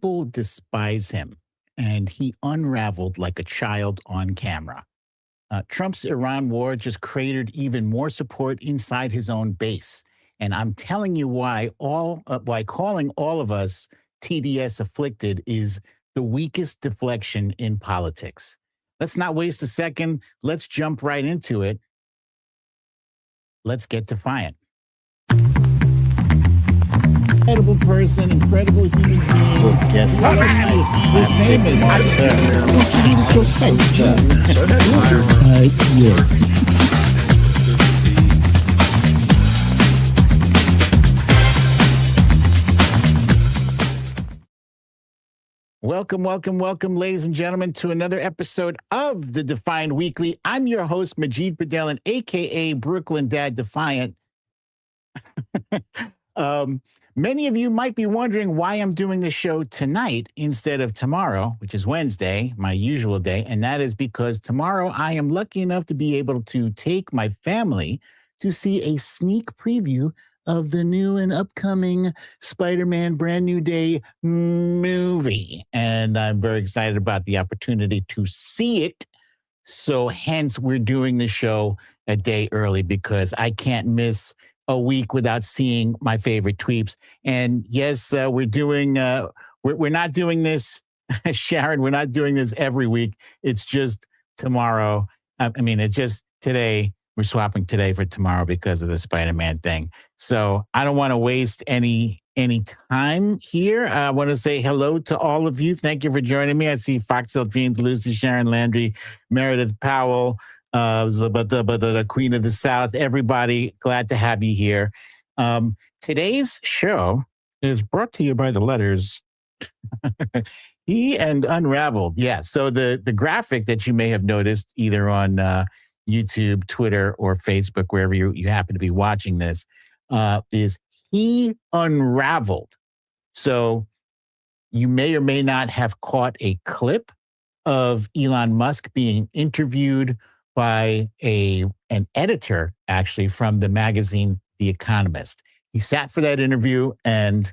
People despise him, and he unraveled like a child on camera. Trump's Iran war just cratered even more support inside his own base. And I'm telling you why calling all of us TDS afflicted is the weakest deflection in politics. Let's not waste a second. Let's jump right into it. Let's get defiant. Incredible person, incredible human being. Yes, famous. Yes. Welcome, ladies and gentlemen, to another episode of the Defiant Weekly. I'm your host, Majid Bedelin, a.k.a. Brooklyn Dad Defiant. Many of you might be wondering why I'm doing the show tonight instead of tomorrow, which is Wednesday, my usual day. And that is because tomorrow I am lucky enough to be able to take my family to see a sneak preview of the new and upcoming Spider-Man Brand New Day movie. And I'm very excited about the opportunity to see it. So hence we're doing the show a day early because I can't miss a week without seeing my favorite tweeps. And yes, we're not doing this, Sharon, we're not doing this every week. It's just tomorrow. It's just today. We're swapping today for tomorrow because of the Spider-Man thing. So I don't want to waste any time here. I want to say hello to all of you. Thank you for joining me. I see Foxhill Dreams, Lucy, Sharon Landry, Meredith Powell, the Queen of the South. Everybody, glad to have you here. Today's show is brought to you by the letters E and Unraveled. Yeah, so the graphic that you may have noticed either on YouTube, Twitter, or Facebook, wherever you happen to be watching this, is He Unraveled. So you may or may not have caught a clip of Elon Musk being interviewed by an editor, actually, from the magazine The Economist. He sat for that interview, and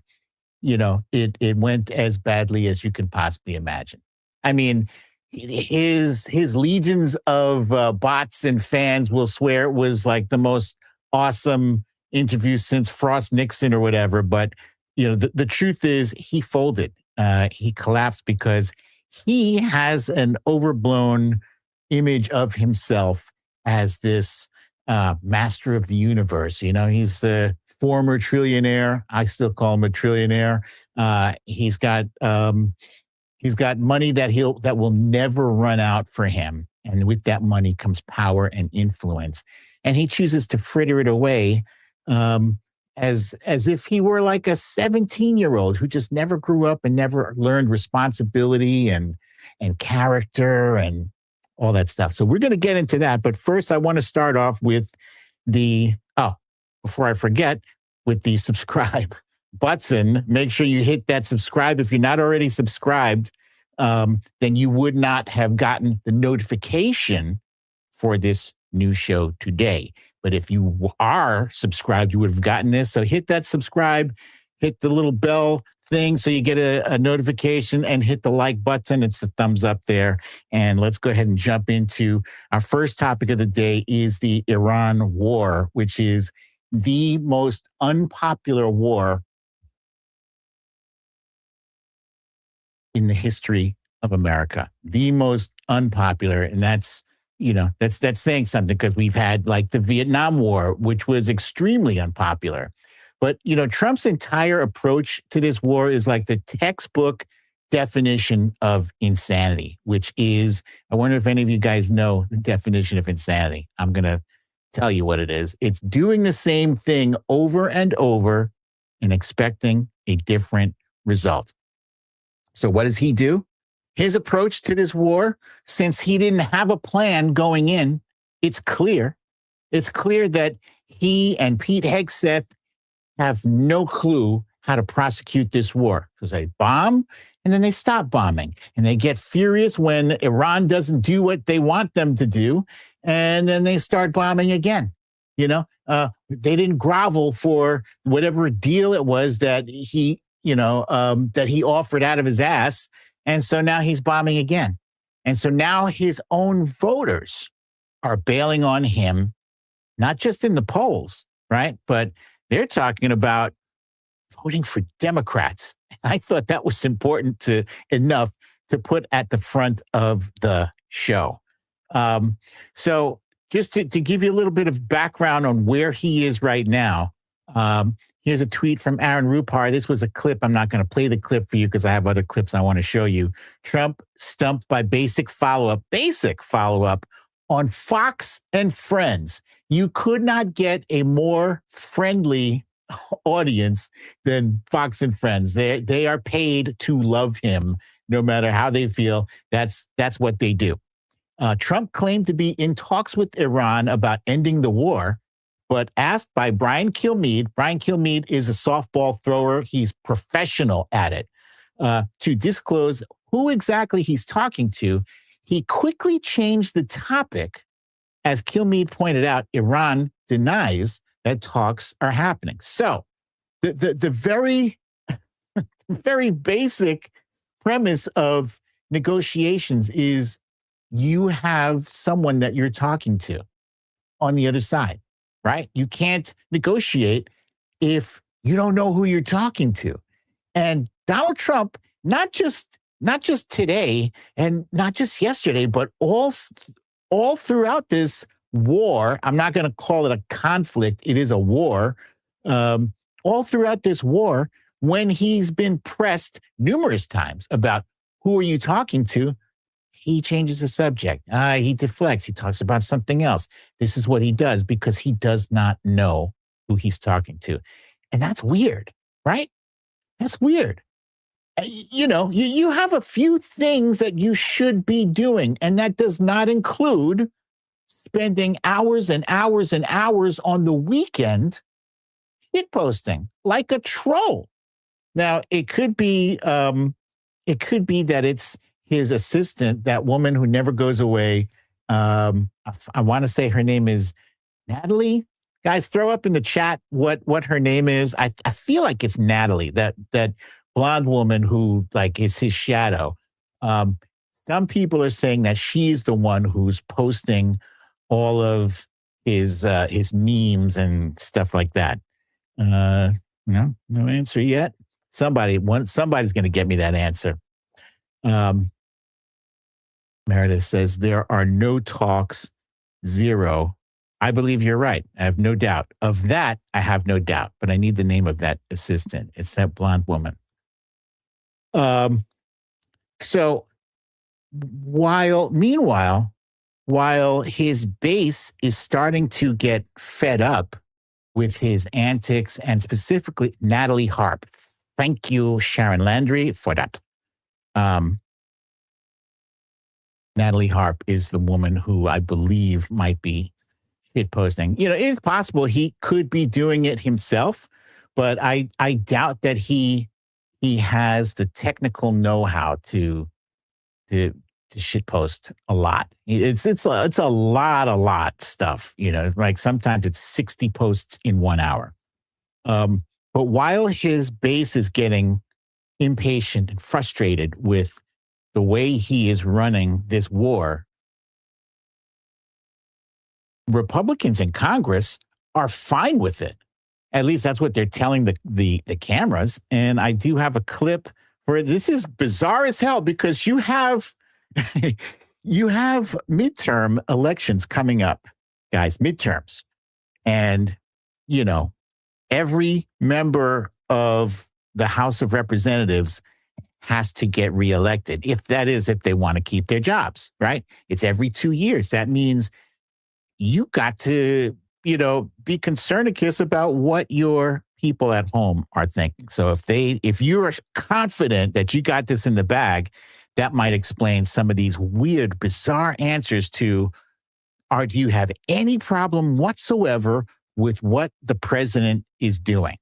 it went as badly as you could possibly imagine. I mean, his legions of bots and fans will swear it was like the most awesome interview since Frost Nixon or whatever. But the truth is, he folded. He collapsed because he has an overblown image of himself as this master of the universe. He's the former trillionaire. I still call him a trillionaire. He's got money that will never run out for him. And with that money comes power and influence. And he chooses to fritter it away as if he were like a 17-year-old who just never grew up and never learned responsibility and character and all that stuff. So we're going to get into that. But first, I want to start off with before I forget, with the subscribe button. Make sure you hit that subscribe. If you're not already subscribed, then you would not have gotten the notification for this new show today. But if you are subscribed, you would have gotten this. So hit that subscribe, hit the little bell thing so you get a notification, and hit the like button. It's the thumbs up there. And let's go ahead and jump into our first topic of the day is the Iran war, which is the most unpopular war in the history of America. The most unpopular. And that's saying something, because we've had like the Vietnam War, which was extremely unpopular. But, Trump's entire approach to this war is like the textbook definition of insanity, which is, I wonder if any of you guys know the definition of insanity. I'm going to tell you what it is. It's doing the same thing over and over and expecting a different result. So what does he do? His approach to this war, since he didn't have a plan going in, it's clear that he and Pete Hegseth have no clue how to prosecute this war, because they bomb and then they stop bombing, and they get furious when Iran doesn't do what they want them to do, and then they start bombing again. They didn't grovel for whatever deal it was that he that he offered out of his ass. And so now he's bombing again. And so now his own voters are bailing on him, not just in the polls, right? But they're talking about voting for Democrats. I thought that was important enough to put at the front of the show. So just to give you a little bit of background on where he is right now, here's a tweet from Aaron Rupar. This was a clip. I'm not going to play the clip for you because I have other clips I want to show you. Trump stumped by basic follow-up on Fox and Friends. You could not get a more friendly audience than Fox and Friends. They are paid to love him no matter how they feel. That's what they do. Trump claimed to be in talks with Iran about ending the war, but asked by Brian Kilmeade is a softball thrower. He's professional at it. To disclose who exactly he's talking to, he quickly changed the topic. As Kilmeade pointed out, Iran denies that talks are happening. So the very, very basic premise of negotiations is you have someone that you're talking to on the other side, right? You can't negotiate if you don't know who you're talking to. And Donald Trump, not just today and not just yesterday, but all throughout this war, I'm not going to call it a conflict, it is a war. All throughout this war, when he's been pressed numerous times about who are you talking to, he changes the subject. He deflects. He talks about something else. This is what he does because he does not know who he's talking to. And that's weird, right? That's weird. You have a few things that you should be doing, and that does not include spending hours and hours and hours on the weekend shitposting like a troll. Now, it could be that it's his assistant, that woman who never goes away. I want to say her name is Natalie. Guys, throw up in the chat what her name is. I feel like it's Natalie, that blonde woman who is his shadow. Some people are saying that she's the one who's posting all of his memes and stuff like that. No answer yet. Somebody's going to get me that answer. Meredith says there are no talks, zero. I believe you're right. I have no doubt. Of that, I have no doubt. But I need the name of that assistant. It's that blonde woman. So meanwhile, while his base is starting to get fed up with his antics, and specifically Natalie Harp. Thank you, Sharon Landry, for that. Natalie Harp is the woman who I believe might be shitposting. It's possible he could be doing it himself, but I doubt that he has the technical know-how to shitpost a lot. It's a lot stuff. Like sometimes it's 60 posts in 1 hour. But while his base is getting impatient and frustrated with the way he is running this war, Republicans in Congress are fine with it. At least that's what they're telling the cameras. And I do have a clip where this is bizarre as hell because you have midterm elections coming up, guys, midterms. And, every member of the House of Representatives has to get reelected, if they want to keep their jobs, right? It's every 2 years. That means you got to, be concernicus about what your people at home are thinking. So if you're confident that you got this in the bag, that might explain some of these weird, bizarre answers to, do you have any problem whatsoever with what the president is doing?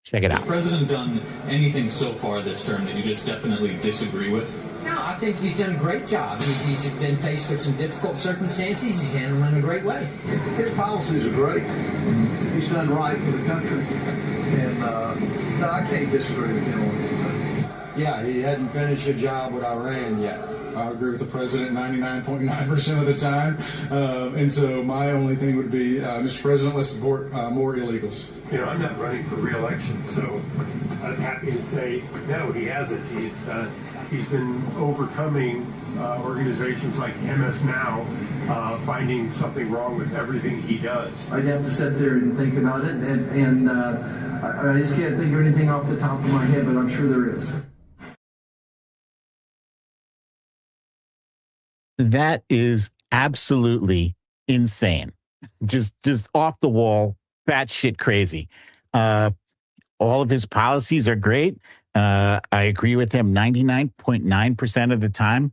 Check it out. Has the president done anything so far this term that you just definitely disagree with? No, I think he's done a great job. He's been faced with some difficult circumstances. He's handled them in a great way. His policies are great. He's done right for the country. And No, I can't disagree with him on anything. Yeah, he hadn't finished a job with Iran yet. I agree with the president 99.9% of the time. And so my only thing would be, Mr. President, let's support more illegals. You know, I'm not running for re-election, so I'm happy to say, no, he hasn't. He's been overcoming organizations like MS Now, finding something wrong with everything he does. I'd have to sit there and think about it, and I just can't think of anything off the top of my head, but I'm sure there is. That is absolutely insane. Just off the wall, batshit crazy. All of his policies are great. I agree with him 99.9% of the time.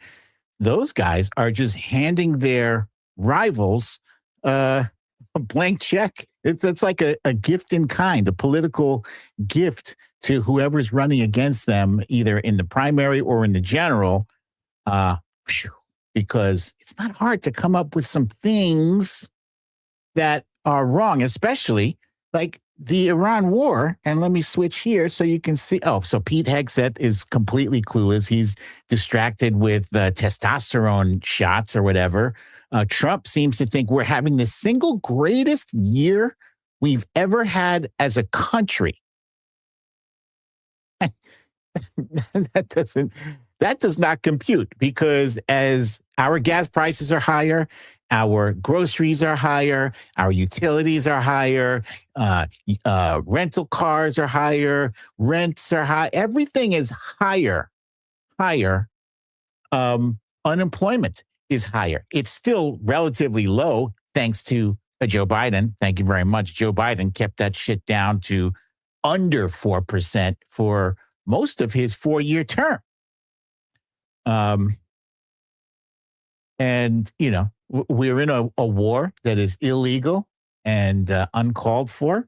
Those guys are just handing their rivals a blank check. It's like a gift in kind, a political gift to whoever's running against them, either in the primary or in the general. Because it's not hard to come up with some things that are wrong, especially like the Iran war. And let me switch here so you can see. Oh, so Pete Hegseth is completely clueless. He's distracted with testosterone shots or whatever. Trump seems to think we're having the single greatest year we've ever had as a country. That does not compute, because as our gas prices are higher, our groceries are higher, our utilities are higher, rental cars are higher, rents are high, everything is higher. Unemployment is higher. It's still relatively low thanks to Joe Biden. Thank you very much. Joe Biden kept that shit down to under 4% for most of his 4-year term. And, you know, we're in a war that is illegal and uncalled for.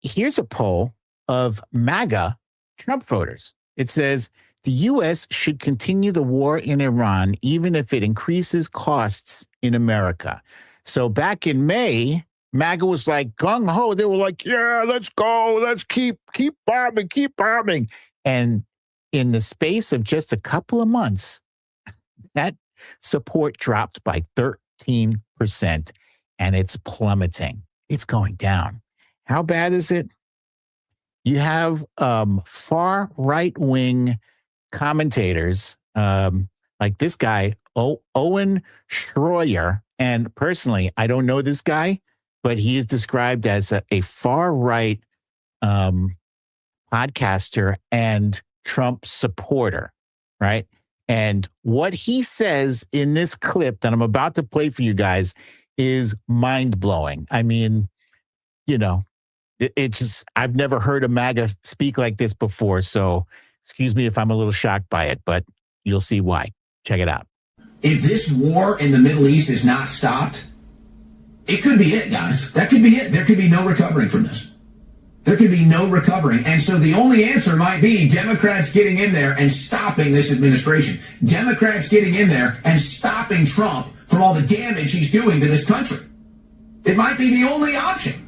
Here's a poll of MAGA Trump voters. It says the U.S. should continue the war in Iran, even if it increases costs in America. So back in May, MAGA was like gung ho. They were like, yeah, let's go. Let's keep bombing. And in the space of just a couple of months, that support dropped by 13%, and it's plummeting. It's going down. How bad is it? You have far right-wing commentators like this guy, Owen Schroyer. And personally, I don't know this guy, but he is described as a far-right podcaster and Trump supporter, right? And what he says in this clip that I'm about to play for you guys is mind-blowing. I mean, you know, it just, I've never heard a MAGA speak like this before, so excuse me if I'm a little shocked by it, but you'll see why. Check it out. If this war in the Middle East is not stopped, it could be it, guys. That could be it. There could be no recovering from this. There could be no recovering. And so the only answer might be Democrats getting in there and stopping this administration. Democrats getting in there and stopping Trump from all the damage he's doing to this country. It might be the only option.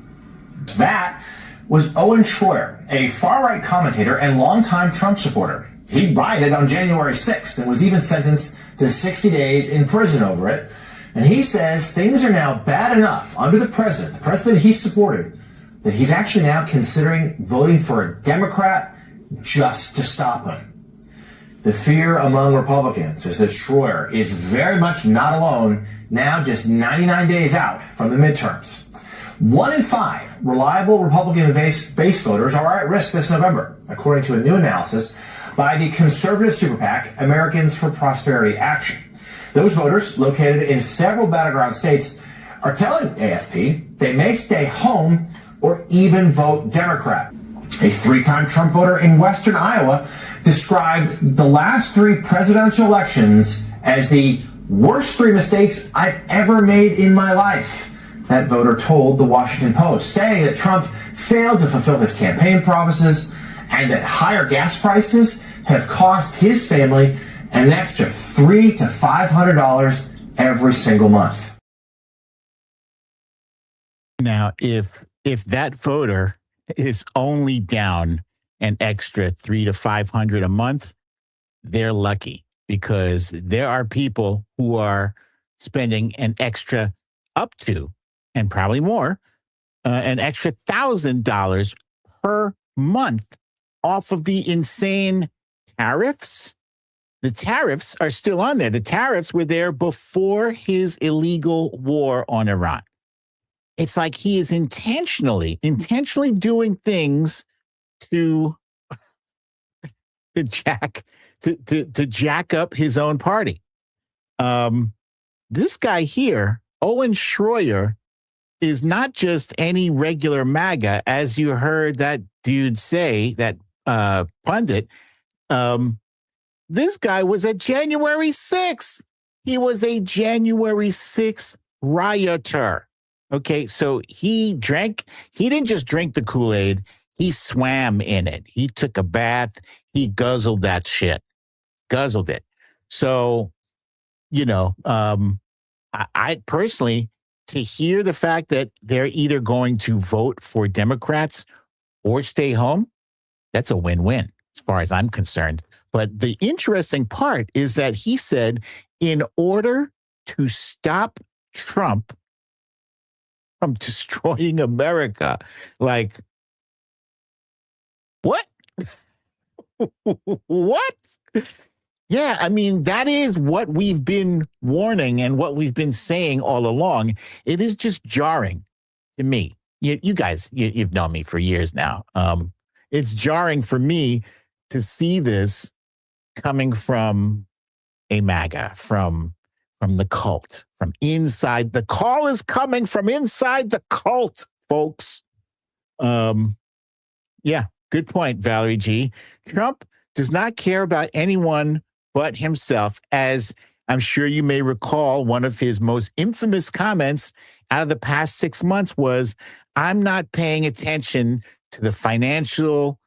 That was Owen Schroyer, a far-right commentator and longtime Trump supporter. He rioted on January 6th and was even sentenced to 60 days in prison over it. And he says things are now bad enough under the president he supported, that he's actually now considering voting for a Democrat just to stop him. The fear among Republicans is that Schroyer is very much not alone, now just 99 days out from the midterms. 1 in 5 reliable Republican base voters are at risk this November, according to a new analysis by the conservative super PAC, Americans for Prosperity Action. Those voters, located in several battleground states, are telling AFP they may stay home or even vote Democrat. A 3-time Trump voter in western Iowa described the last 3 presidential elections as the worst 3 mistakes I've ever made in my life. That voter told the Washington Post, saying that Trump failed to fulfill his campaign promises and that higher gas prices have cost his family an extra $300 to $500 every single month. Now, if if that voter is only down an extra 300 to 500 a month, they're lucky, because there are people who are spending an extra up to, and probably more, an extra $1,000 per month off of the insane tariffs. The tariffs are still on there. The tariffs were there before his illegal war on Iran. It's like he is intentionally doing things to jack up his own party. This guy here, Owen Schroyer, is not just any regular MAGA, as you heard that dude say, that pundit. This guy was a January 6th. He was a January 6th rioter. Okay, so he didn't just drink the Kool-Aid, he swam in it. He took a bath, he guzzled that shit. Guzzled it. So, I personally, to hear the fact that they're either going to vote for Democrats or stay home, that's a win-win as far as I'm concerned. But the interesting part is that he said, in order to stop Trump from destroying America, like, what? What? Yeah, I mean, that is what we've been warning and what we've been saying all along. It is just jarring to me. You guys, you've known me for years now. It's jarring for me to see this coming from a MAGA, from the cult, from inside. The call is coming from inside the cult, folks. Yeah, good point, Valerie G. Trump does not care about anyone but himself, as I'm sure you may recall. One of his most infamous comments out of the past 6 months was, I'm not paying attention to the financial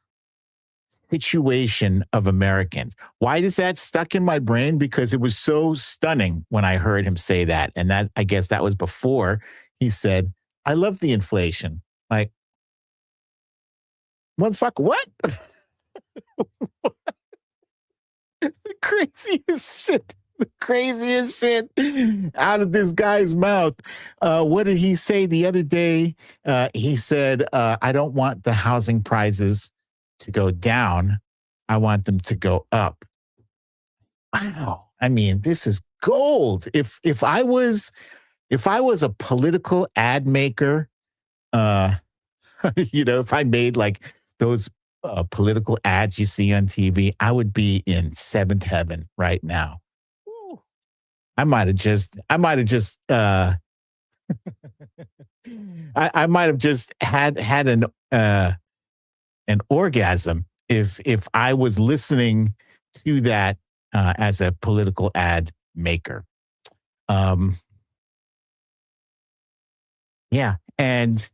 situation of Americans. Why is that stuck in my brain? Because it was so stunning when I heard him say that. And that, I guess that was before he said, I love the inflation. Like, motherfucker, what? The craziest shit out of this guy's mouth. What did he say the other day? He said, I don't want the housing prices to go down. I want them to go up. Wow. I mean, this is gold. If I was a political ad maker, if I made like those political ads you see on TV, I would be in seventh heaven right now. Ooh. I might have just I might have just had an orgasm if I was listening to that as a political ad maker. Yeah, and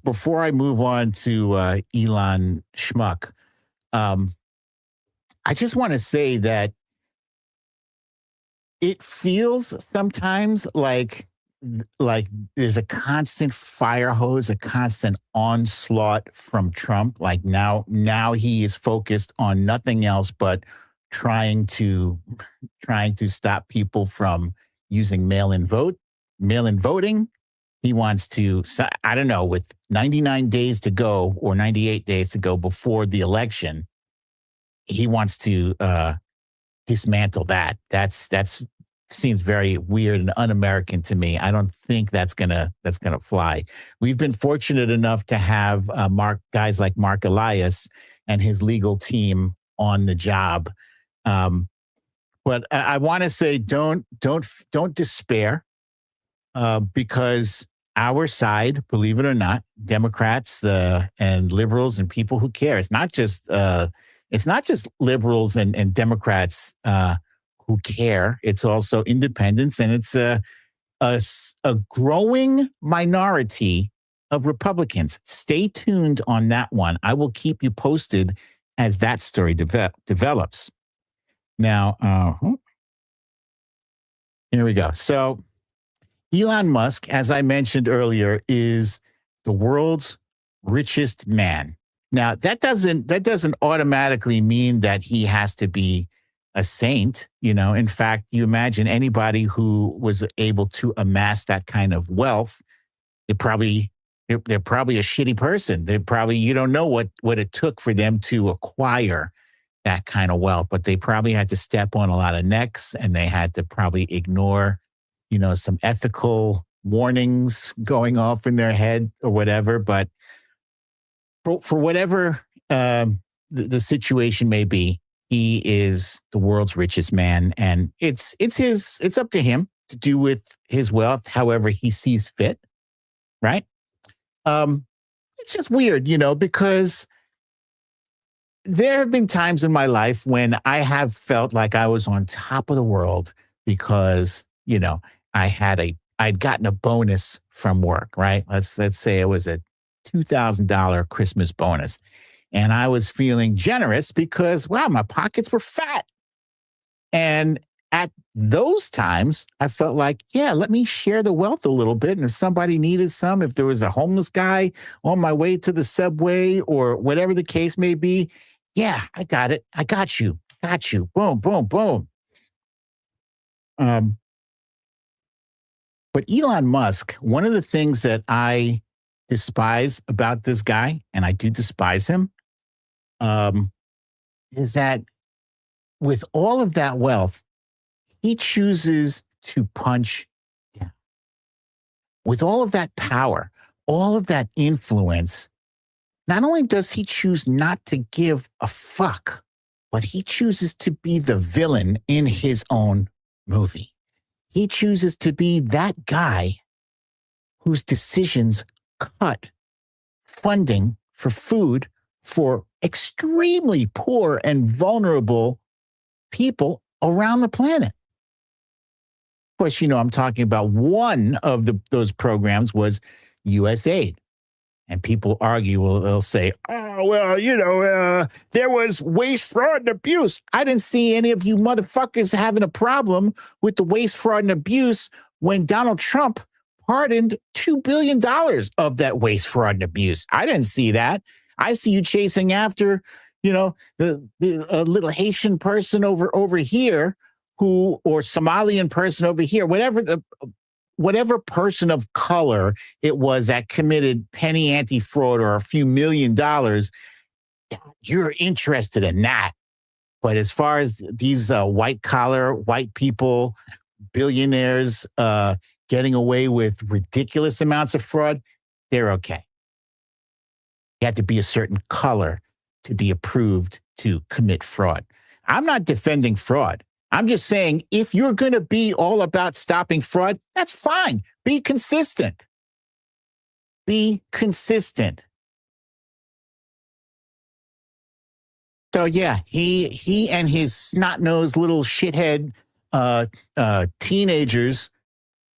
before I move on to Elon Schmuck, I just want to say that it feels sometimes like there's a constant fire hose, a constant onslaught from Trump. Like now he is focused on nothing else but trying to stop people from using mail-in voting. He wants to, I don't know, with 99 days to go or 98 days to go before the election, he wants to dismantle that. That's seems very weird and un-American to me. I don't think that's gonna fly. We've been fortunate enough to have guys like Mark Elias and his legal team on the job. But I want to say don't despair, because our side, believe it or not, Democrats and liberals and people who care. It's not just liberals and Democrats who care. It's also independents, and it's a growing minority of Republicans. Stay tuned on that one. I will keep you posted as that story develops. Now, here we go. So Elon Musk, as I mentioned earlier, is the world's richest man. Now, that doesn't automatically mean that he has to be a saint. In fact, you imagine anybody who was able to amass that kind of wealth, they're probably a shitty person. You don't know what it took for them to acquire that kind of wealth, but they probably had to step on a lot of necks, and they had to probably ignore, some ethical warnings going off in their head or whatever. But for whatever the situation may be, he is the world's richest man, and it's up to him to do with his wealth however he sees fit, right? It's just weird, because there have been times in my life when I have felt like I was on top of the world because, I'd gotten a bonus from work, right? Let's say it was a $2,000 Christmas bonus. And I was feeling generous because, wow, my pockets were fat. And at those times, I felt like, yeah, let me share the wealth a little bit. And if somebody needed some, if there was a homeless guy on my way to the subway or whatever the case may be, yeah, I got it. I got you. Got you. Boom, boom, boom. But Elon Musk, one of the things that I despise about this guy, and I do despise him, is that with all of that wealth, he chooses to punch down. With all of that power, all of that influence, not only does he choose not to give a fuck, but he chooses to be the villain in his own movie. He chooses to be that guy whose decisions cut funding for food for extremely poor and vulnerable people around the planet. Of course, I'm talking about one of those programs was USAID. And people argue, well, they'll say, oh, well, there was waste, fraud, and abuse. I didn't see any of you motherfuckers having a problem with the waste, fraud, and abuse when Donald Trump pardoned $2 billion of that waste, fraud, and abuse. I didn't see that. I see you chasing after, the little Haitian person over here or Somalian person over here, whatever person of color it was that committed penny anti-fraud or a few $1 million, you're interested in that. But as far as these white-collar, white people, billionaires getting away with ridiculous amounts of fraud, they're okay. You have to be a certain color to be approved to commit fraud. I'm not defending fraud. I'm just saying, if you're going to be all about stopping fraud, that's fine. Be consistent. Be consistent. So, yeah, he and his snot-nosed little shithead teenagers,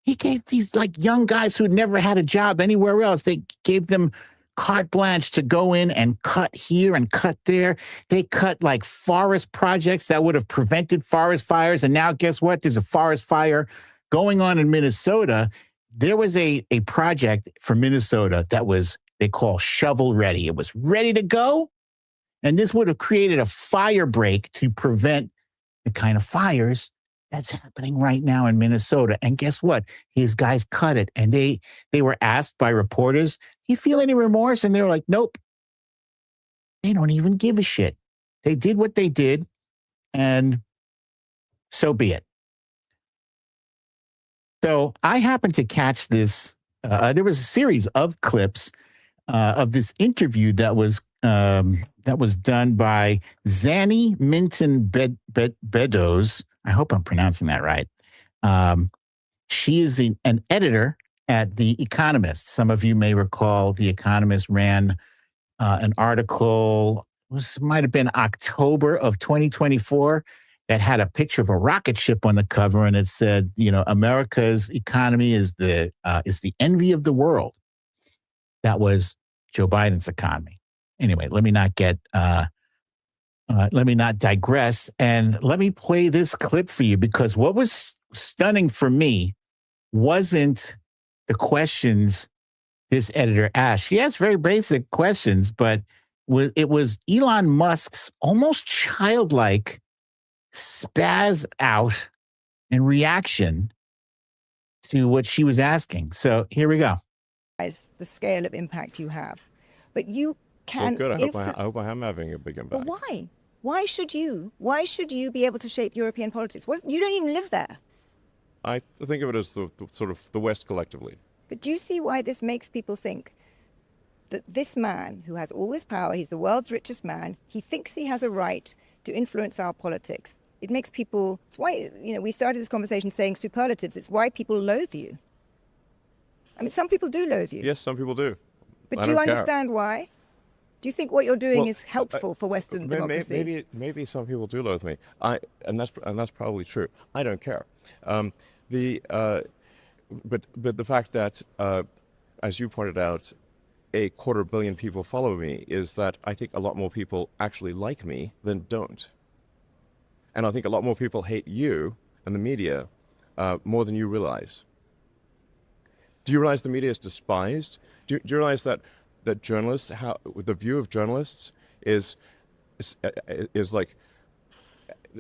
he gave these young guys who'd never had a job anywhere else, they gave them carte blanche to go in and cut here and cut there. They cut forest projects that would have prevented forest fires. And now guess what? There's a forest fire going on in Minnesota. There was a project for Minnesota that they call shovel ready. It was ready to go. And this would have created a fire break to prevent the kind of fires that's happening right now in Minnesota. And guess what? His guys cut it. And they were asked by reporters, do you feel any remorse? And they were like, nope. They don't even give a shit. They did what they did, and so be it. So I happened to catch this. There was a series of clips of this interview that was done by Zanny Minton Beddoes. I hope I'm pronouncing that right. She is an editor at The Economist. Some of you may recall The Economist ran an article, might have been October of 2024, that had a picture of a rocket ship on the cover, and it said, America's economy is the envy of the world. That was Joe Biden's economy. Anyway, let me not digress, and let me play this clip for you, because what was stunning for me wasn't the questions this editor, Ash. She has very basic questions, but it was Elon Musk's almost childlike spaz out and reaction to what she was asking. So here we go. The scale of impact you have, but you can. Well, good. I hope I am having a big impact. But why? Why should you? Why should you be able to shape European politics? You don't even live there. I think of it as the sort of the West collectively. But do you see why this makes people think that this man who has all this power, he's the world's richest man, he thinks he has a right to influence our politics? It makes people, it's why, we started this conversation saying superlatives. It's why people loathe you. I mean, some people do loathe you. Yes, some people do. But do you understand why? Do you think what you're doing is helpful for Western democracy? Maybe some people do loathe me. And that's probably true. I don't care. But the fact that, as you pointed out, 250 million people follow me is that I think a lot more people actually like me than don't. And I think a lot more people hate you and the media more than you realize. Do you realize the media is despised? Do you realize that journalists, the view of journalists is like,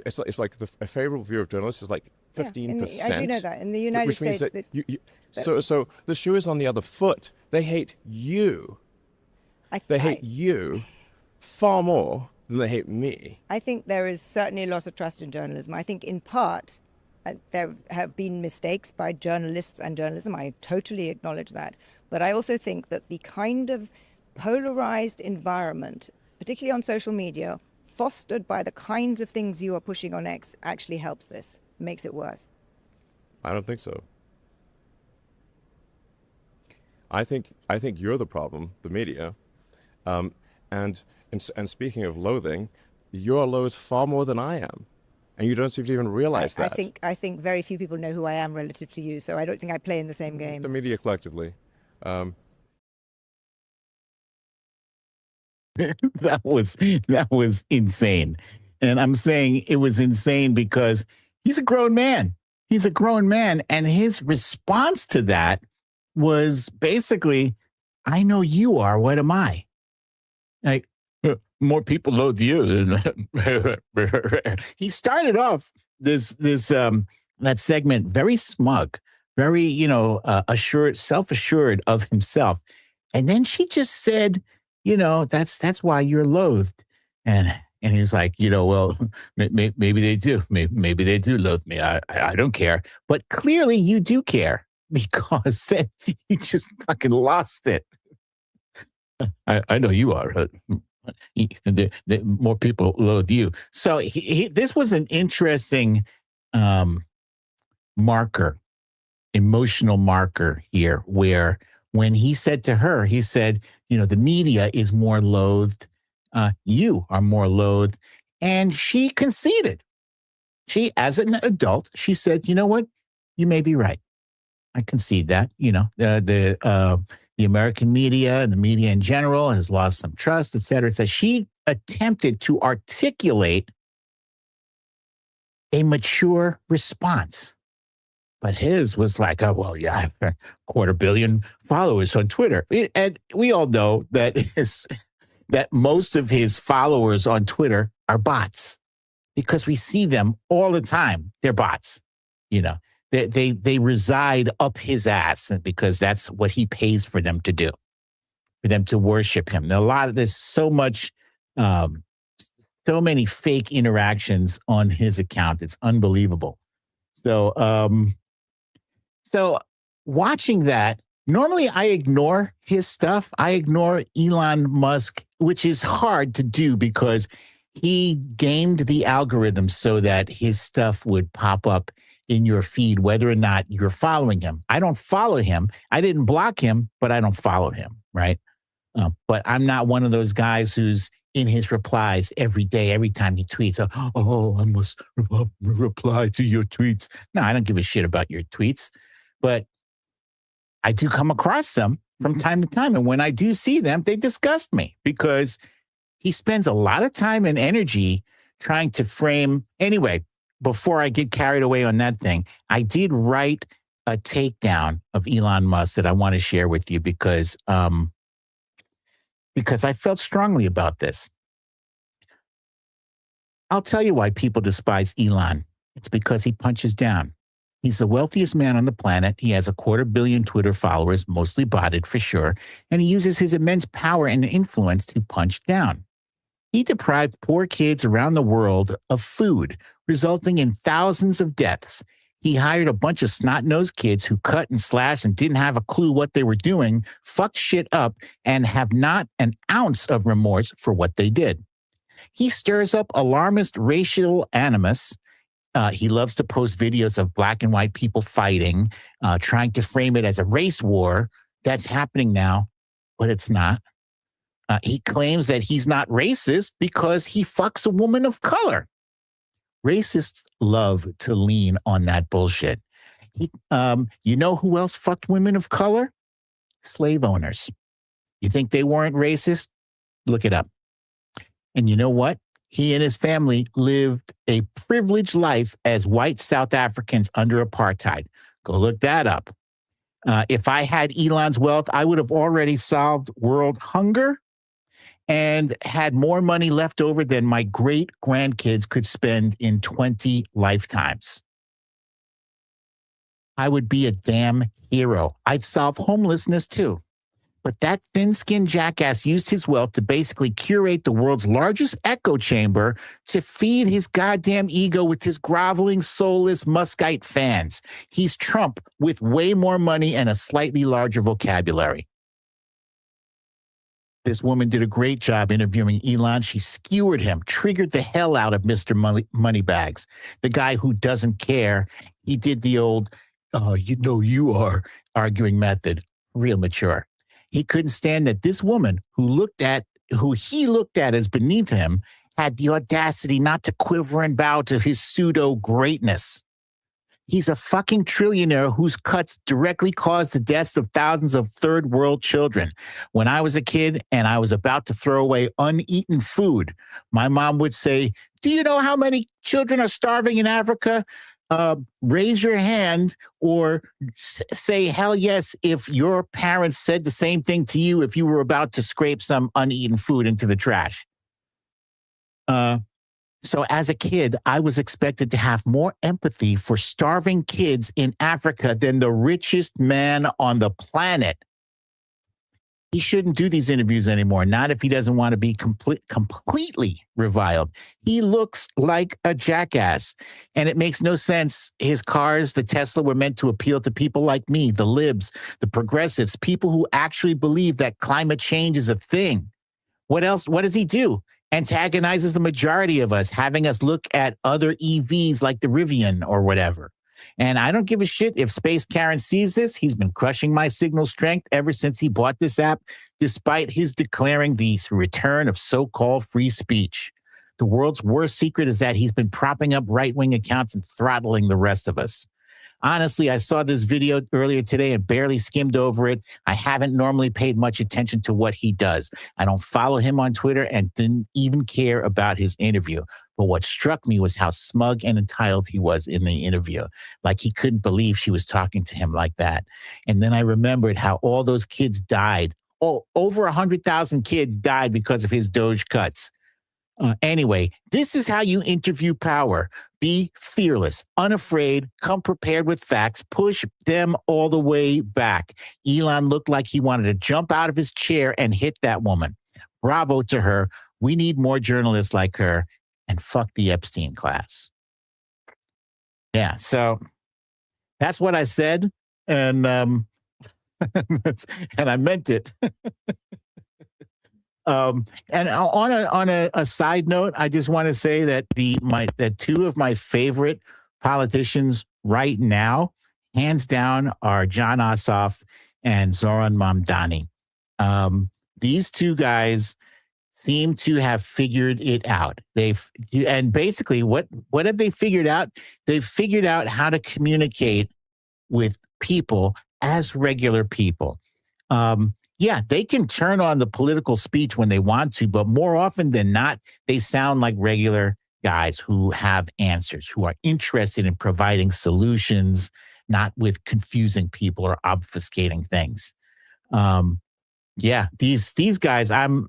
it's like a favorable view of journalists is like 15%. I do know that. In the United States. So the shoe is on the other foot. They hate you. They hate you far more than they hate me. I think there is certainly a loss of trust in journalism. I think in part there have been mistakes by journalists and journalism. I totally acknowledge that. But I also think that the kind of polarized environment, particularly on social media, fostered by the kinds of things you are pushing on X, actually helps this, makes it worse. I don't think so. I think you're the problem, the media. And speaking of loathing, you're loathed far more than I am. And you don't seem to even realize that. I think very few people know who I am relative to you, so I don't think I play in the same game. The media collectively. That was insane. And I'm saying it was insane because he's a grown man. He's a grown man. And his response to that was basically, I know you are. What am I? Like, more people loathe you. He started off that segment very smug, very, assured, self-assured of himself. And then she just said, that's why you're loathed. And he's like, well, maybe they do. Maybe they do loathe me. I don't care. But clearly you do care because then you just fucking lost it. I know you are. More people loathe you. So this was an interesting emotional marker here, where when he said to her, he said, the media is more loathed. You are more loathed. And she conceded. She, as an adult, she said, you know what? You may be right. I concede that, the American media and the media in general has lost some trust, et cetera. So she attempted to articulate a mature response. But his was like, oh, well, yeah, I have 250 million followers on Twitter. And we all know that most of his followers on Twitter are bots because we see them all the time. They're bots, They reside up his ass because that's what he pays for them to do, for them to worship him. There's so many fake interactions on his account. It's unbelievable. So watching that, normally I ignore his stuff. I ignore Elon Musk, which is hard to do because he gamed the algorithm so that his stuff would pop up in your feed, whether or not you're following him. I don't follow him. I didn't block him, but I don't follow him, right? But I'm not one of those guys who's in his replies every day, every time he tweets, I must reply to your tweets. No, I don't give a shit about your tweets, but I do come across them from time to time. And when I do see them, they disgust me because he spends a lot of time and energy trying to frame. Anyway, before I get carried away on that thing, I did write a takedown of Elon Musk that I want to share with you because I felt strongly about this. I'll tell you why people despise Elon. It's because he punches down. He's the wealthiest man on the planet. He has 250 million Twitter followers, mostly botted for sure, and he uses his immense power and influence to punch down. He deprived poor kids around the world of food, resulting in thousands of deaths. He hired a bunch of snot-nosed kids who cut and slashed and didn't have a clue what they were doing, fucked shit up, and have not an ounce of remorse for what they did. He stirs up alarmist racial animus. He loves to post videos of black and white people fighting, trying to frame it as a race war. That's happening now, but it's not. He claims that he's not racist because he fucks a woman of color. Racists love to lean on that bullshit. You know who else fucked women of color? Slave owners. You think they weren't racist? Look it up. And you know what? He and his family lived a privileged life as white South Africans under apartheid. Go look that up. If I had Elon's wealth, I would have already solved world hunger and had more money left over than my great grandkids could spend in 20 lifetimes. I would be a damn hero. I'd solve homelessness too. But that thin-skinned jackass used his wealth to basically curate the world's largest echo chamber to feed his goddamn ego with his groveling, soulless Muskite fans. He's Trump with way more money and a slightly larger vocabulary. This woman did a great job interviewing Elon. She skewered him, triggered the hell out of Mr. Moneybags, the guy who doesn't care. He did the old, you know you are, arguing method, real mature. He couldn't stand that this woman who he looked at as beneath him had the audacity not to quiver and bow to his pseudo greatness. He's a fucking trillionaire whose cuts directly caused the deaths of thousands of third world children. When I was a kid and I was about to throw away uneaten food, my mom would say, "Do you know how many children are starving in Africa? Raise your hand or say hell yes if your parents said the same thing to you if you were about to scrape some uneaten food into the trash." So as a kid, I was expected to have more empathy for starving kids in Africa than the richest man on the planet. He shouldn't do these interviews anymore, not if he doesn't want to be completely reviled. He looks like a jackass, and it makes no sense. His cars, the Tesla, were meant to appeal to people like me, the libs, the progressives, people who actually believe that climate change is a thing. What else? What does he do? Antagonizes the majority of us, having us look at other EVs like the Rivian or whatever. And I don't give a shit if Space Karen sees this. He's been crushing my signal strength ever since he bought this app, despite his declaring the return of so-called free speech. The world's worst secret is that he's been propping up right-wing accounts and throttling the rest of us. Honestly, I saw this video earlier today and barely skimmed over it. I haven't normally paid much attention to what he does. I don't follow him on Twitter and didn't even care about his interview. But what struck me was how smug and entitled he was in the interview. Like he couldn't believe she was talking to him like that. And then I remembered how all those kids died. Oh, over 100,000 kids died because of his Doge cuts. Anyway, this is how you interview power. Be fearless, unafraid, come prepared with facts, push them all the way back. Elon looked like he wanted to jump out of his chair and hit that woman. Bravo to her. We need more journalists like her, and fuck the Epstein class. Yeah, so that's what I said, and and I meant it. And on a side note, I just want to say that that two of my favorite politicians right now, hands down, are John Ossoff and Zoran Mamdani. These two guys seem to have figured it out. And basically what have they figured out? They've figured out how to communicate with people as regular people. Yeah, they can turn on the political speech when they want to, but more often than not, they sound like regular guys who have answers, who are interested in providing solutions not with confusing people or obfuscating things. Yeah, these guys, I'm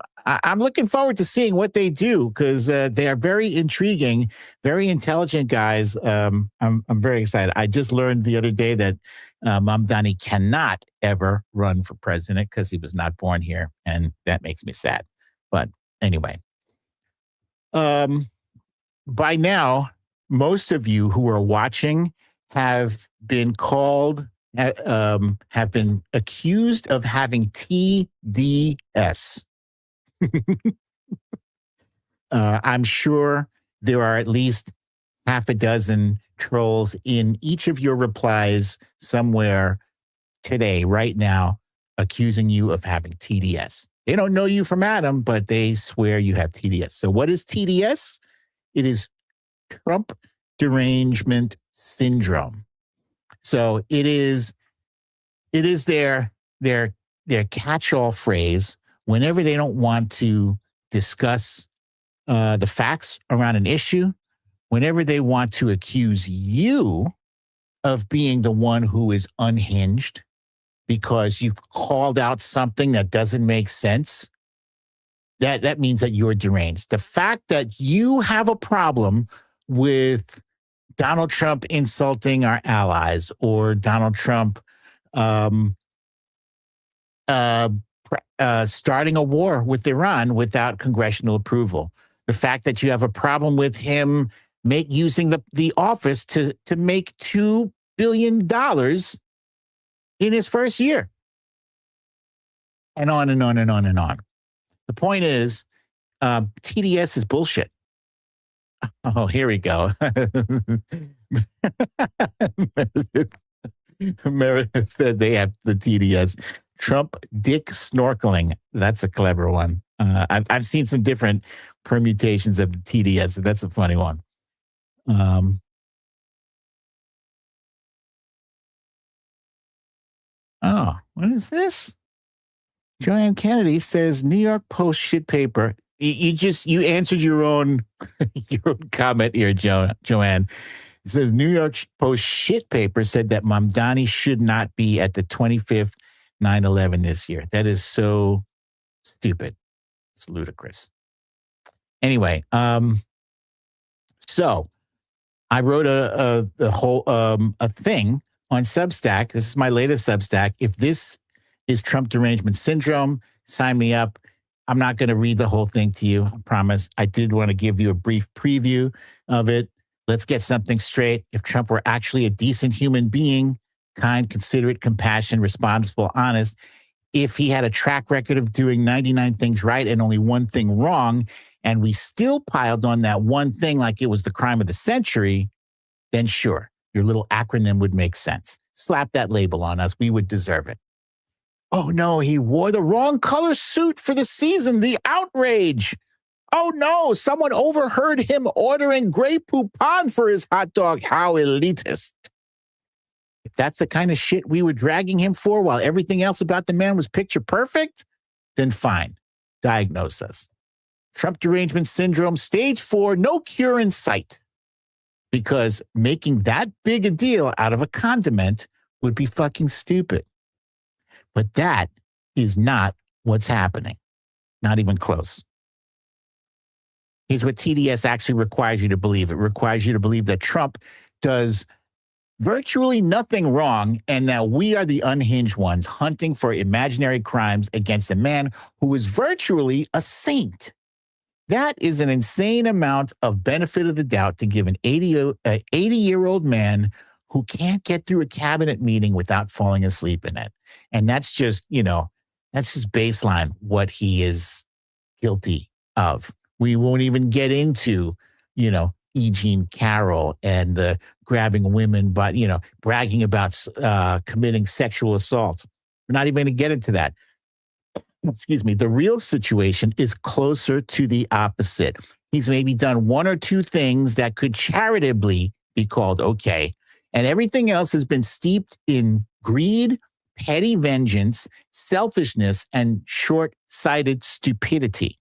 looking forward to seeing what they do because they are very intriguing, very intelligent guys. I'm very excited. I just learned the other day that Mamdani cannot ever run for president because he was not born here, and that makes me sad. But anyway, by now, most of you who are watching have been called. Have been accused of having TDS. I'm sure there are at least half a dozen trolls in each of your replies somewhere today, right now, accusing you of having TDS. They don't know you from Adam, but they swear you have TDS. So what is TDS? It is Trump derangement syndrome. So it is their catch-all phrase whenever they don't want to discuss the facts around an issue, whenever they want to accuse you of being the one who is unhinged because you've called out something that doesn't make sense. That means that you're deranged. The fact that you have a problem with Donald Trump insulting our allies or Donald Trump starting a war with Iran without congressional approval. The fact that you have a problem with him using the office to make $2 billion in his first year. And on and on and on and on. The point is, TDS is bullshit. Oh, here we go. Meredith said they have the TDS. Trump dick snorkeling. That's a clever one. I've seen some different permutations of the TDS. So that's a funny one. Oh, what is this? Joanne Kennedy says New York Post shit paper. You answered your own comment here, Joanne. It says New York Post shit paper said that Mamdani should not be at the 25th 9/11 this year. That is so stupid. It's ludicrous. Anyway, so I wrote a thing on Substack. This is my latest Substack. If this is Trump derangement syndrome, sign me up. I'm not going to read the whole thing to you, I promise. I did want to give you a brief preview of it. Let's get something straight. If Trump were actually a decent human being, kind, considerate, compassionate, responsible, honest, if he had a track record of doing 99 things right and only one thing wrong, and we still piled on that one thing like it was the crime of the century, then sure, your little acronym would make sense. Slap that label on us. We would deserve it. Oh no, he wore the wrong color suit for the season. The outrage. Oh no, someone overheard him ordering Grey Poupon for his hot dog. How elitist. If that's the kind of shit we were dragging him for while everything else about the man was picture perfect, then fine. Diagnose us. Trump derangement syndrome, stage 4, no cure in sight. Because making that big a deal out of a condiment would be fucking stupid. But that is not what's happening. Not even close. Here's what TDS actually requires you to believe. It requires you to believe that Trump does virtually nothing wrong and that we are the unhinged ones hunting for imaginary crimes against a man who is virtually a saint. That is an insane amount of benefit of the doubt to give an 80-year-old man who can't get through a cabinet meeting without falling asleep in it. And that's just, that's just baseline what he is guilty of. We won't even get into, E. Jean Carroll and the grabbing women, but, bragging about committing sexual assault. We're not even going to get into that. Excuse me. The real situation is closer to the opposite. He's maybe done one or two things that could charitably be called okay. And everything else has been steeped in greed, petty vengeance, selfishness, and short-sighted stupidity.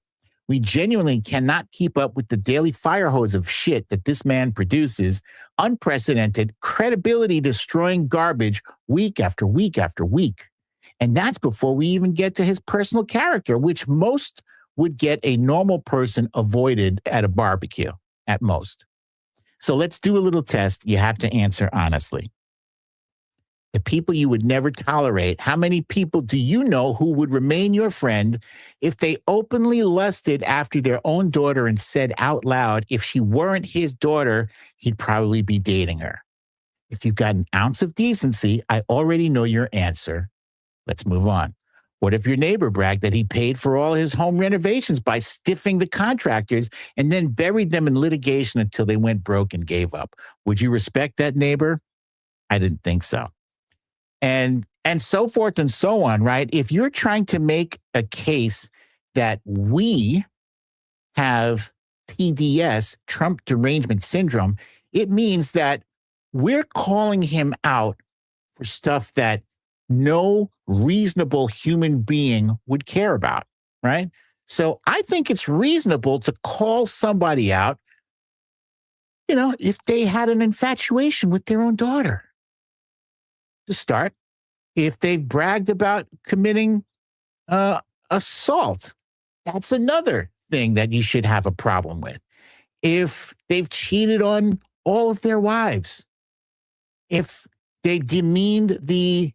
We genuinely cannot keep up with the daily fire hose of shit that this man produces. Unprecedented, credibility destroying garbage week after week after week. And that's before we even get to his personal character, which most would get a normal person avoided at a barbecue, at most. So let's do a little test. You have to answer honestly. The people you would never tolerate, how many people do you know who would remain your friend if they openly lusted after their own daughter and said out loud, if she weren't his daughter, he'd probably be dating her? If you've got an ounce of decency, I already know your answer. Let's move on. What if your neighbor bragged that he paid for all his home renovations by stiffing the contractors and then buried them in litigation until they went broke and gave up? Would you respect that neighbor? I didn't think so. And so forth and so on, right? If you're trying to make a case that we have TDS, Trump derangement syndrome, it means that we're calling him out for stuff that no reasonable human being would care about, right? So I think it's reasonable to call somebody out, you know, if they had an infatuation with their own daughter. To start, if they've bragged about committing assault, that's another thing that you should have a problem with. If they've cheated on all of their wives, if they demeaned the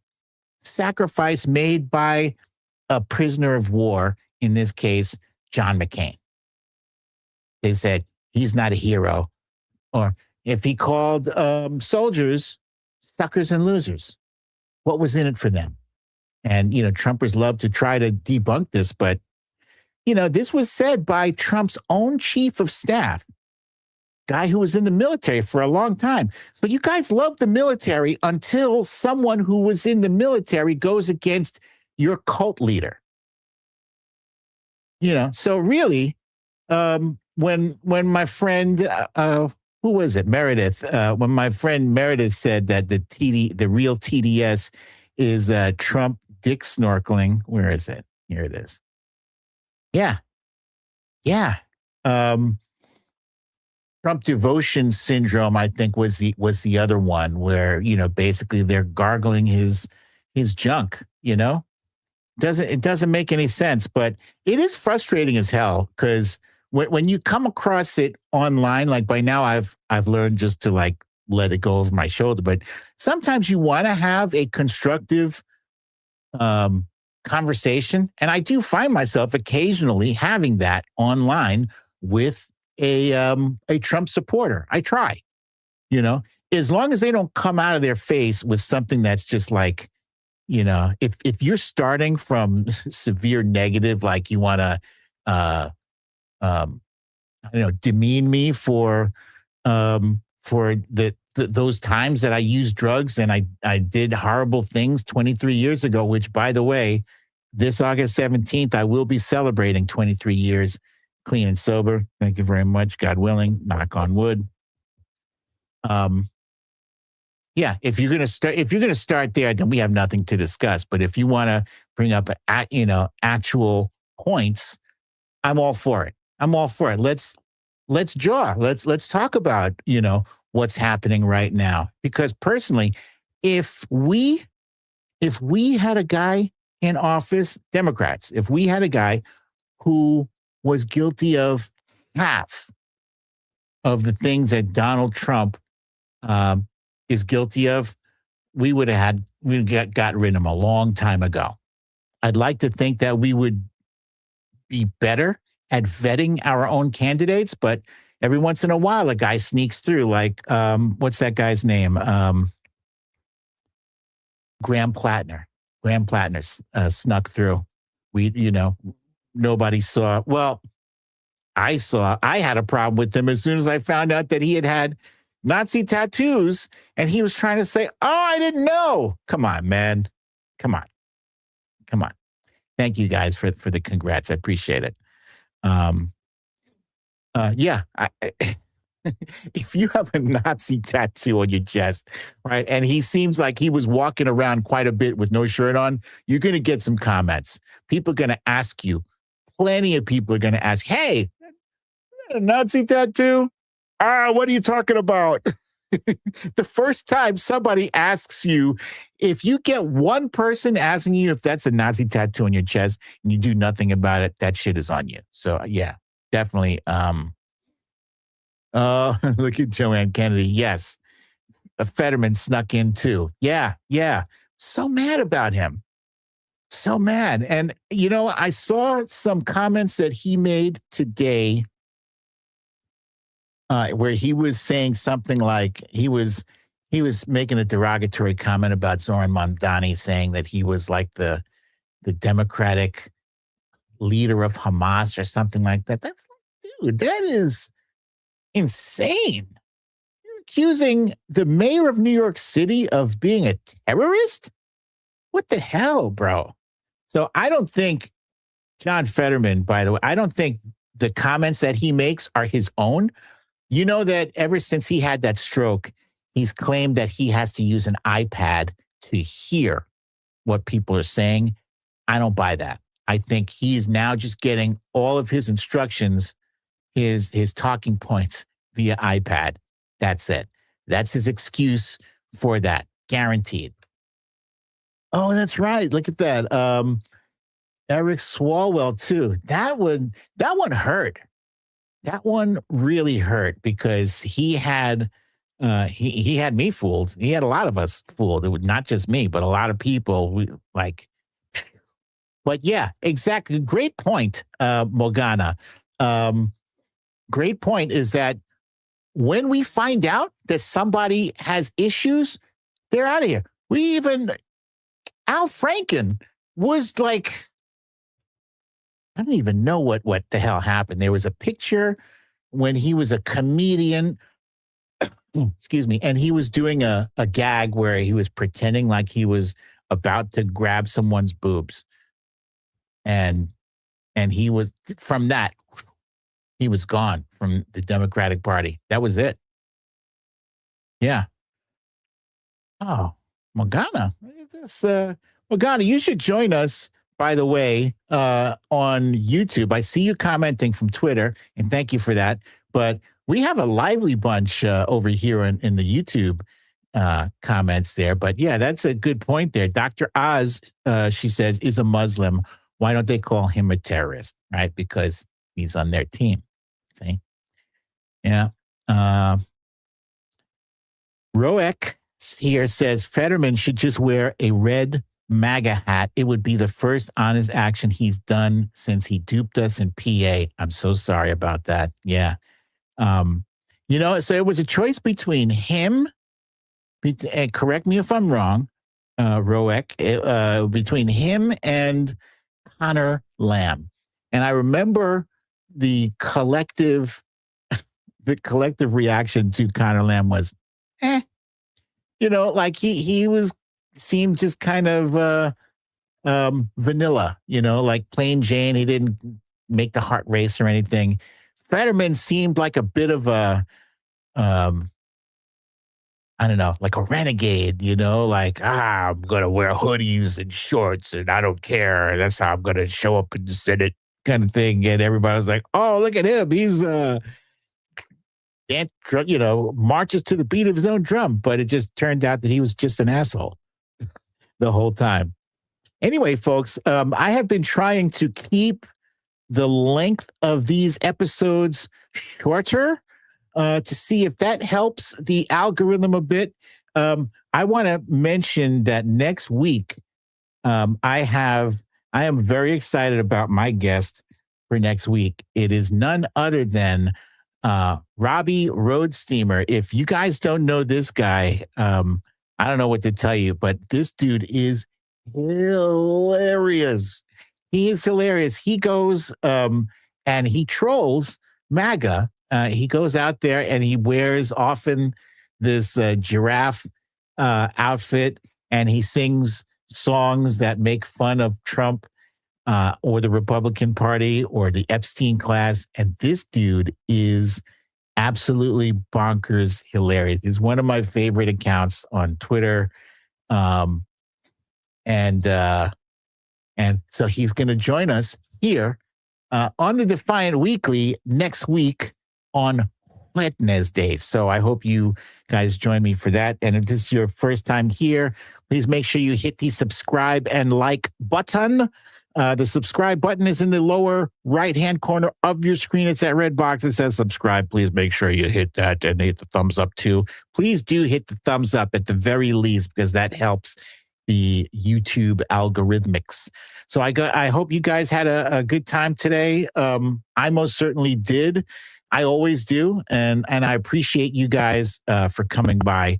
sacrifice made by a prisoner of war, in this case, John McCain. They said he's not a hero. Or if he called soldiers suckers and losers, what was in it for them? And, you know, Trumpers love to try to debunk this, but, you know, this was said by Trump's own chief of staff, guy who was in the military for a long time. But you guys love the military until someone who was in the military goes against your cult leader. You know, so really, when my friend, who was it? Meredith. When my friend Meredith said that the real TDS is Trump dick snorkeling. Where is it? Here it is. Yeah. Trump devotion syndrome, I think, was the other one where, you know, basically they're gargling his junk. You know, it doesn't make any sense, but it is frustrating as hell because when you come across it online, like by now I've learned just to like let it go over my shoulder, but sometimes you want to have a constructive conversation. And I do find myself occasionally having that online with a Trump supporter. I try, you know, as long as they don't come out of their face with something that's just like, you know, if you're starting from severe negative, like you want to, demean me for those times that I used drugs and I did horrible things 23 years ago, which, by the way, this August 17th, I will be celebrating 23 years clean and sober. Thank you very much. God willing, knock on wood. Yeah, if you're gonna start there, then we have nothing to discuss. But if you want to bring up actual points, I'm all for it. Let's jaw. Let's talk about, you know, what's happening right now. Because personally, if we had a guy in office, Democrats, if we had a guy who was guilty of half of the things that Donald Trump is guilty of, we got rid of him a long time ago. I'd like to think that we would be better at vetting our own candidates, but every once in a while, a guy sneaks through. Like, what's that guy's name? Graham Plattner. Graham Plattner snuck through. Nobody saw. Well, I saw. I had a problem with him as soon as I found out that he had Nazi tattoos, and he was trying to say, "Oh, I didn't know." Come on, man. Come on. Thank you guys for the congrats. I appreciate it. If you have a Nazi tattoo on your chest, right, and he seems like he was walking around quite a bit with no shirt on, you're going to get some comments. People are going to ask you plenty of people are going to ask, hey, a Nazi tattoo? What are you talking about? The first time somebody asks you, if you get one person asking you if that's a Nazi tattoo on your chest and you do nothing about it, that shit is on you. So yeah, definitely. Look at Joanne Kennedy. Yes. Fetterman snuck in too. Yeah. So mad about him. So mad. And, I saw some comments that he made today where he was saying something like he was making a derogatory comment about Zoran Mamdani, saying that he was like the Democratic leader of Hamas or something like that. That's like, dude, that is insane. You're accusing the mayor of New York City of being a terrorist? What the hell, bro? So I don't think John Fetterman, by the way, I don't think the comments that he makes are his own. You know that ever since he had that stroke, he's claimed that he has to use an iPad to hear what people are saying. I don't buy that. I think he's now just getting all of his instructions, his talking points via iPad. That's it. That's his excuse for that. Guaranteed. Oh, that's right. Look at that. Eric Swalwell too. That one hurt. That one really hurt because he had me fooled. He had a lot of us fooled. It was not just me, but a lot of people. But yeah, exactly. Great point, Morgana. Great point is that when we find out that somebody has issues, they're out of here. Al Franken was like, I don't even know what the hell happened. There was a picture when he was a comedian, excuse me, and he was doing a gag where he was pretending like he was about to grab someone's boobs. And he was, from that, he was gone from the Democratic Party. That was it. Yeah. Oh, Morgana. Look at this. Morgana, you should join us, by the way, on YouTube. I see you commenting from Twitter, and thank you for that. But we have a lively bunch over here in the YouTube comments there. But yeah, that's a good point there. Dr. Oz, she says, is a Muslim. Why don't they call him a terrorist? Right? Because he's on their team. See? Yeah. Roek here says Fetterman should just wear a red MAGA hat. It would be the first honest action he's done since he duped us in PA. I'm so sorry about that. Yeah. So it was a choice between him, and correct me if I'm wrong, Roek, between him and Connor Lamb. And I remember the collective reaction to Connor Lamb was, like he seemed just kind of vanilla, like plain Jane. He didn't make the heart race or anything. Fetterman seemed like a bit of a, I don't know, like a renegade, like, I'm going to wear hoodies and shorts and I don't care. That's how I'm going to show up in the Senate kind of thing. And everybody was like, oh, look at him. He's, marches to the beat of his own drum. But it just turned out that he was just an asshole the whole time. Anyway, folks, I have been trying to keep the length of these episodes shorter to see if that helps the algorithm a bit. I want to mention that next week, I am very excited about my guest for next week. It is none other than Robby Roadsteamer. If you guys don't know this guy, I don't know what to tell you, but this dude is hilarious. He is hilarious. He goes and he trolls MAGA. He goes out there and he wears often this giraffe outfit, and he sings songs that make fun of Trump or the Republican Party or the Epstein class. And this dude is absolutely bonkers hilarious. He's one of my favorite accounts on Twitter. And so he's going to join us here on the Defiant Weekly next week on Wednesday. So I hope you guys join me for that. And if this is your first time here, please make sure you hit the subscribe and like button. The subscribe button is in the lower right-hand corner of your screen. It's that red box that says subscribe. Please make sure you hit that and hit the thumbs up too. Please do hit the thumbs up at the very least, because that helps the YouTube algorithmics. So I hope you guys had a good time today. I most certainly did. I always do. And I appreciate you guys for coming by.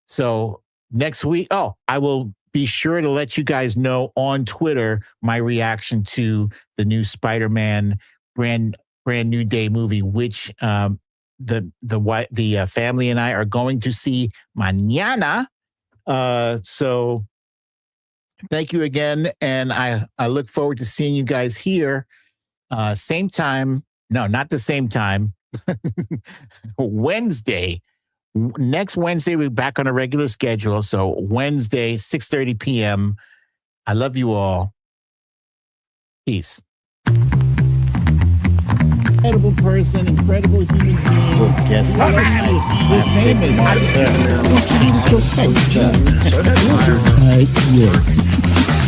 So next week, I will be sure to let you guys know on Twitter my reaction to the new Spider-Man brand new day movie, which the family and I are going to see mañana. So thank you again, and I look forward to seeing you guys here. Same time. No, not the same time. Wednesday. Next Wednesday, we're back on a regular schedule. So Wednesday, 6:30 p.m. I love you all. Peace. Incredible person, incredible human being. Yes, famous. Yes.